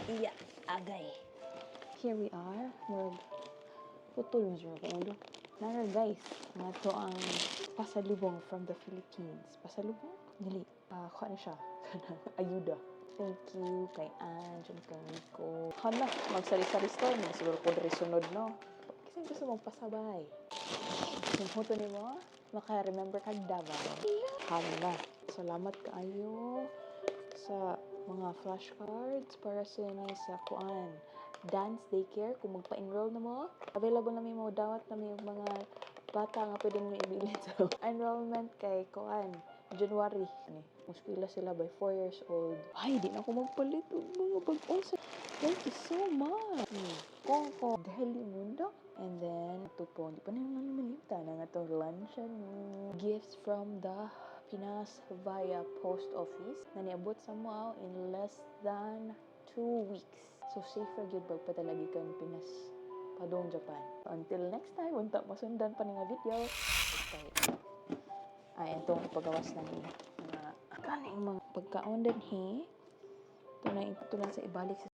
Iya, agay. Here we are. Putol mo siya ulo. Nara guys, nga to ang pasalubong from the Philippines. Pasalubong? Dili. Kuha na siya. Ayuda. Thank you kay Ange and kay Nico. Hala, magsari-sari store mo. Siguro ko rin sunod, no? Kasi gusto mong pasabay. Yung huto ni mo, maka-remember kag Davao. Hala, salamat kaayo sa mga flashcards para sa kuan dance daycare. Kung magpa-enroll na mo, available na may mo dawat na may mga bata nga pwede nyo ibilin sa enrollment kay kuan January ni muskwila sila by 4 years old. Ay, di na ako magpalit og mga bag-on sa. Thank you so much. Koko Deli Mundo. And then ito po, di pa na naman malimta na nga itong lunch gifts from the Pinas via post office na niabot sa mo in less than 2 weeks. So safer gyud bag padalagi kan Pinas padong Japan. Until next time, unta masundan pa ni nga video. Okay. Ay, itong ipagawas na ni mga kaning mga pagkaon din he. Ito na sa ibalik sa